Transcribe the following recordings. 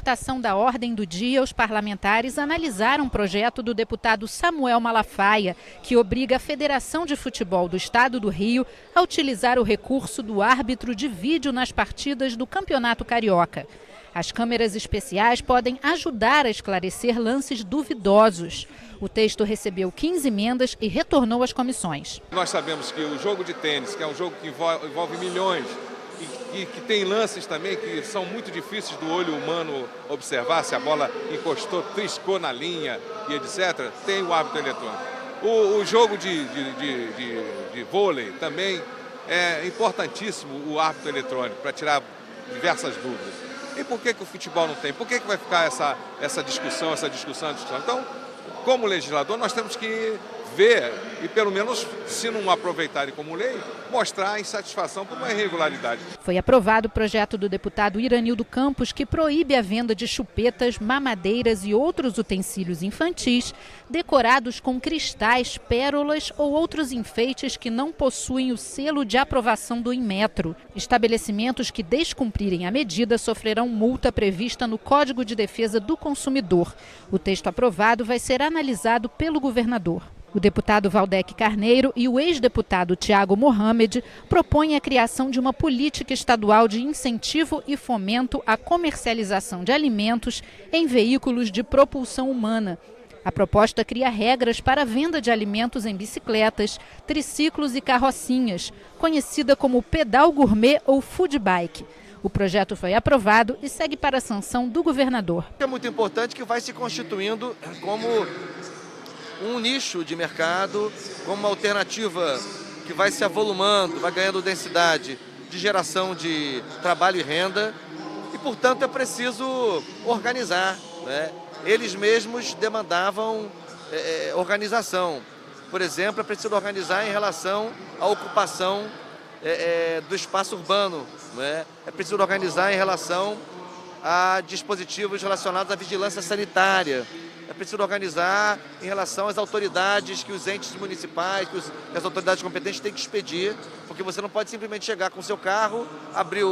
votação da ordem do dia, os parlamentares analisaram um projeto do deputado Samuel Malafaia, que obriga a Federação de Futebol do Estado do Rio a utilizar o recurso do árbitro de vídeo nas partidas do Campeonato Carioca. As câmeras especiais podem ajudar a esclarecer lances duvidosos. O texto recebeu 15 emendas e retornou às comissões. Nós sabemos que o jogo de tênis, que é um jogo que envolve milhões, e que tem lances também que são muito difíceis do olho humano observar, se a bola encostou, triscou na linha e etc., tem o árbitro eletrônico. O jogo de vôlei também é importantíssimo o árbitro eletrônico para tirar diversas dúvidas. E por que o futebol não tem? Por que vai ficar essa discussão? Então, como legislador, nós temos que ver e, pelo menos, se não aproveitarem como lei, mostrar a insatisfação por uma irregularidade. Foi aprovado o projeto do deputado Iranildo Campos, que proíbe a venda de chupetas, mamadeiras e outros utensílios infantis decorados com cristais, pérolas ou outros enfeites que não possuem o selo de aprovação do Inmetro. Estabelecimentos que descumprirem a medida sofrerão multa prevista no Código de Defesa do Consumidor. O texto aprovado vai ser analisado pelo governador. O deputado Valdec Carneiro e o ex-deputado Tiago Mohamed propõem a criação de uma política estadual de incentivo e fomento à comercialização de alimentos em veículos de propulsão humana. A proposta cria regras para a venda de alimentos em bicicletas, triciclos e carrocinhas, conhecida como pedal gourmet ou food bike. O projeto foi aprovado e segue para a sanção do governador. É muito importante que vai se constituindo como um nicho de mercado, como uma alternativa que vai se avolumando, vai ganhando densidade de geração de trabalho e renda e, portanto, é preciso organizar, né? Eles mesmos demandavam organização. Por exemplo, é preciso organizar em relação à ocupação do espaço urbano, né? É preciso organizar em relação a dispositivos relacionados à vigilância sanitária. É preciso organizar em relação às autoridades que os entes municipais, que as autoridades competentes têm que expedir, porque você não pode simplesmente chegar com o seu carro, abrir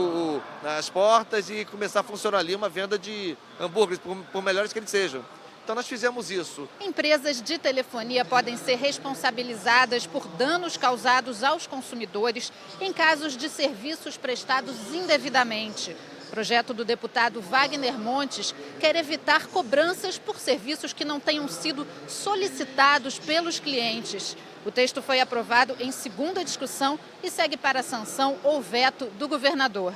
as portas e começar a funcionar ali uma venda de hambúrgueres, por melhores que eles sejam. Então nós fizemos isso. Empresas de telefonia podem ser responsabilizadas por danos causados aos consumidores em casos de serviços prestados indevidamente. O projeto do deputado Wagner Montes quer evitar cobranças por serviços que não tenham sido solicitados pelos clientes. O texto foi aprovado em segunda discussão e segue para a sanção ou veto do governador.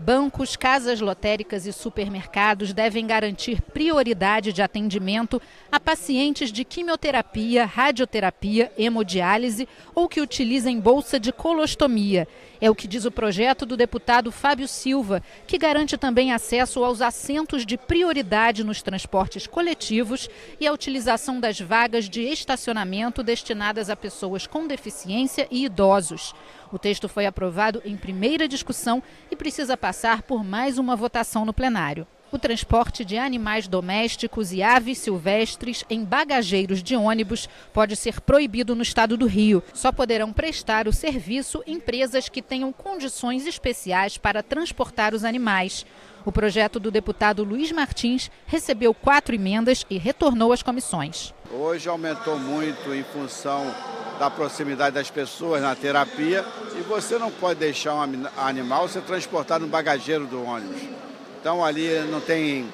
Bancos, casas lotéricas e supermercados devem garantir prioridade de atendimento a pacientes de quimioterapia, radioterapia, hemodiálise ou que utilizem bolsa de colostomia. É o que diz o projeto do deputado Fábio Silva, que garante também acesso aos assentos de prioridade nos transportes coletivos e a utilização das vagas de estacionamento destinadas a pessoas com deficiência e idosos. O texto foi aprovado em primeira discussão e precisa passar por mais uma votação no plenário. O transporte de animais domésticos e aves silvestres em bagageiros de ônibus pode ser proibido no estado do Rio. Só poderão prestar o serviço empresas que tenham condições especiais para transportar os animais. O projeto do deputado Luiz Martins recebeu 4 emendas e retornou às comissões. Hoje aumentou muito em função da proximidade das pessoas na terapia e você não pode deixar um animal ser transportado no bagageiro do ônibus. Então ali não tem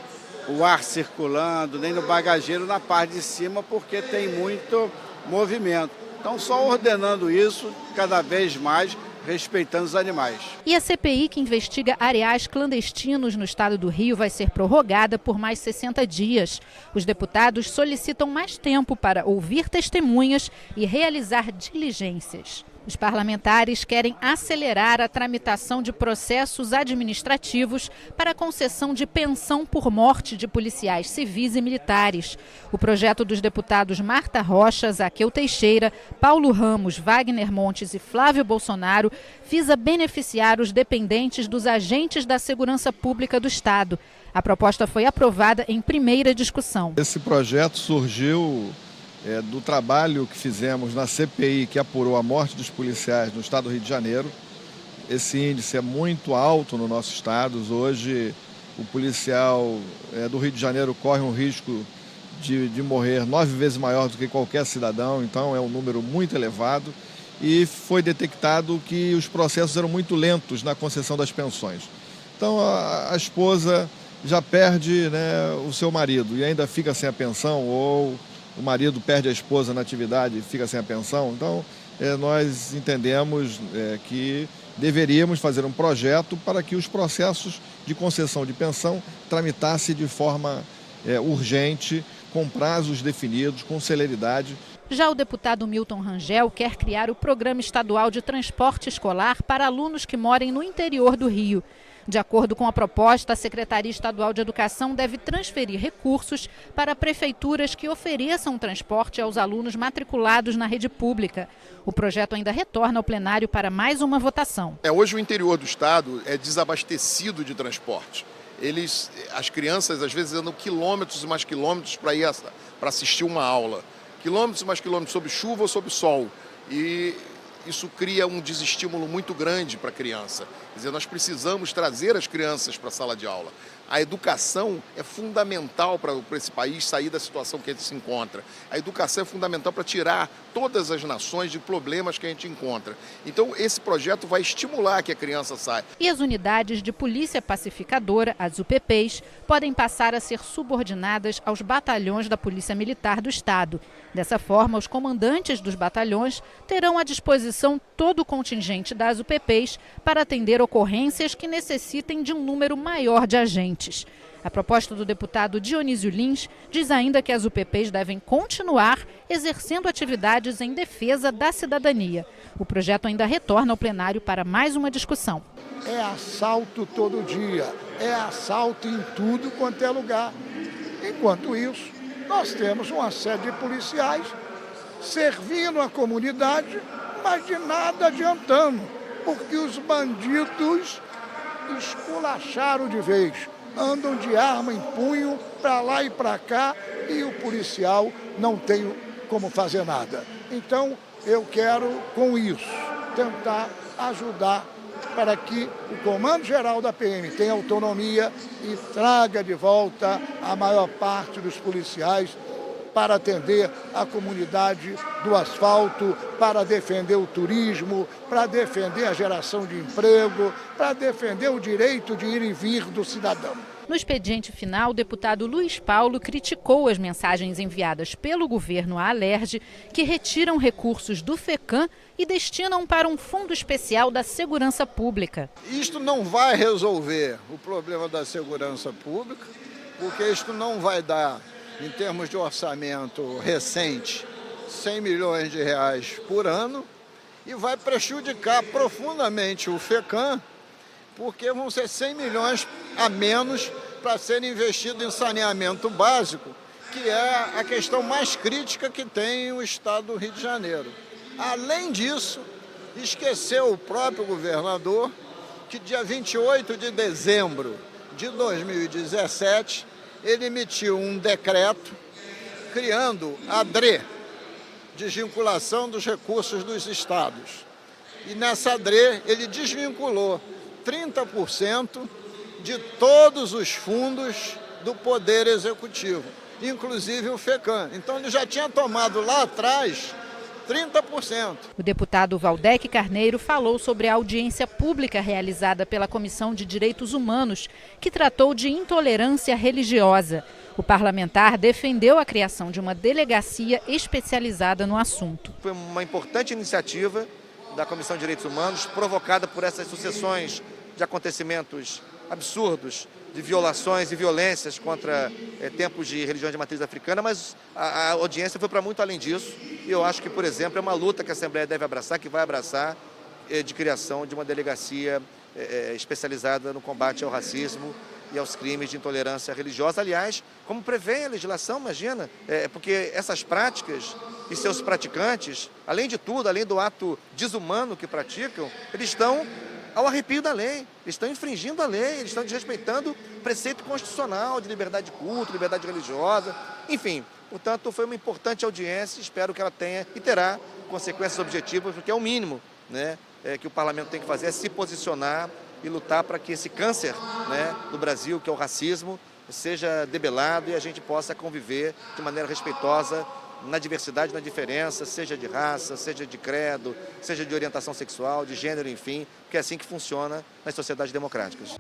o ar circulando, nem no bagageiro na parte de cima, porque tem muito movimento. Então só ordenando isso cada vez mais, respeitando os animais. E a CPI que investiga areais clandestinos no estado do Rio vai ser prorrogada por mais 60 dias. Os deputados solicitam mais tempo para ouvir testemunhas e realizar diligências. Os parlamentares querem acelerar a tramitação de processos administrativos para a concessão de pensão por morte de policiais civis e militares. O projeto dos deputados Marta Rocha, Zaqueu Teixeira, Paulo Ramos, Wagner Montes e Flávio Bolsonaro visa beneficiar os dependentes dos agentes da segurança pública do Estado. A proposta foi aprovada em primeira discussão. Esse projeto surgiu do trabalho que fizemos na CPI, que apurou a morte dos policiais no estado do Rio de Janeiro. Esse índice é muito alto no nosso estado. Hoje, o policial do Rio de Janeiro corre um risco de morrer 9 vezes maior do que qualquer cidadão, então é um número muito elevado. E foi detectado que os processos eram muito lentos na concessão das pensões. Então a esposa já perde, né, o seu marido e ainda fica sem a pensão, ou o marido perde a esposa na atividade e fica sem a pensão. Então nós entendemos que deveríamos fazer um projeto para que os processos de concessão de pensão tramitassem de forma urgente, com prazos definidos, com celeridade. Já o deputado Milton Rangel quer criar o Programa Estadual de Transporte Escolar para alunos que morem no interior do Rio. De acordo com a proposta, a Secretaria Estadual de Educação deve transferir recursos para prefeituras que ofereçam transporte aos alunos matriculados na rede pública. O projeto ainda retorna ao plenário para mais uma votação. Hoje o interior do estado é desabastecido de transporte. As crianças às vezes andam quilômetros e mais quilômetros para assistir uma aula. Quilômetros e mais quilômetros sob chuva ou sob sol. E isso cria um desestímulo muito grande para a criança. Quer dizer, nós precisamos trazer as crianças para a sala de aula. A educação é fundamental para esse país sair da situação que ele se encontra. A educação é fundamental para tirar todas as nações de problemas que a gente encontra. Então, esse projeto vai estimular que a criança saia. E as unidades de polícia pacificadora, as UPPs, podem passar a ser subordinadas aos batalhões da Polícia Militar do Estado. Dessa forma, os comandantes dos batalhões terão à disposição todo o contingente das UPPs para atender ocorrências que necessitem de um número maior de agentes. A proposta do deputado Dionísio Lins diz ainda que as UPPs devem continuar exercendo atividades em defesa da cidadania. O projeto ainda retorna ao plenário para mais uma discussão. É assalto todo dia, é assalto em tudo quanto é lugar. Enquanto isso, nós temos uma série de policiais servindo a comunidade, mas de nada adiantando, porque os bandidos esculacharam de vez. Andam de arma em punho para lá e para cá e o policial não tem como fazer nada. Então, eu quero, com isso, tentar ajudar para que o Comando Geral da PM tenha autonomia e traga de volta a maior parte dos policiais para atender a comunidade do asfalto, para defender o turismo, para defender a geração de emprego, para defender o direito de ir e vir do cidadão. No expediente final, o deputado Luiz Paulo criticou as mensagens enviadas pelo governo à Alerj, que retiram recursos do FECAM e destinam para um fundo especial da segurança pública. Isto não vai resolver o problema da segurança pública, porque isto não vai dar, em termos de orçamento recente, 100 milhões de reais por ano e vai prejudicar profundamente o FECAM, porque vão ser 100 milhões a menos para ser investido em saneamento básico, que é a questão mais crítica que tem o estado do Rio de Janeiro. Além disso, esqueceu o próprio governador que dia 28 de dezembro de 2017, ele emitiu um decreto criando a DRE, desvinculação dos recursos dos estados. E nessa DRE ele desvinculou 30% de todos os fundos do Poder Executivo, inclusive o FECAM. Então ele já tinha tomado lá atrás 30%. O deputado Valdec Carneiro falou sobre a audiência pública realizada pela Comissão de Direitos Humanos, que tratou de intolerância religiosa. O parlamentar defendeu a criação de uma delegacia especializada no assunto. Foi uma importante iniciativa da Comissão de Direitos Humanos, provocada por essas sucessões de acontecimentos absurdos, de violações e violências contra templos de religiões de matriz africana, mas a audiência foi para muito além disso. E eu acho que, por exemplo, é uma luta que a Assembleia deve abraçar, que vai abraçar, de criação de uma delegacia especializada no combate ao racismo e aos crimes de intolerância religiosa. Aliás, como prevê a legislação, imagina, porque essas práticas e seus praticantes, além de tudo, além do ato desumano que praticam, eles estão ao arrepio da lei, eles estão infringindo a lei, eles estão desrespeitando o preceito constitucional de liberdade de culto, liberdade religiosa, enfim. Portanto, foi uma importante audiência, espero que ela tenha e terá consequências objetivas, porque é o mínimo, né, que o parlamento tem que fazer, é se posicionar e lutar para que esse câncer, né, do Brasil, que é o racismo, seja debelado e a gente possa conviver de maneira respeitosa na diversidade, na diferença, seja de raça, seja de credo, seja de orientação sexual, de gênero, enfim, porque é assim que funciona nas sociedades democráticas.